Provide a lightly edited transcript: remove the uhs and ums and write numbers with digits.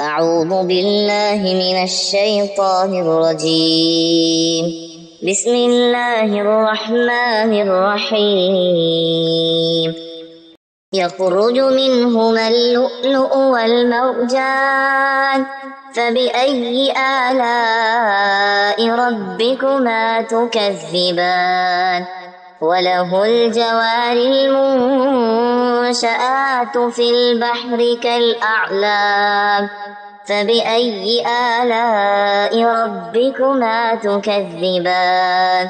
أعوذ بالله من الشيطان الرجيم. بسم الله الرحمن الرحيم. يخرج منهما اللؤلؤ والمرجان فبأي آلاء ربكما تكذبان وله الجوار المنشآت في البحر كالأعلام فبأي آلاء ربكما تكذبان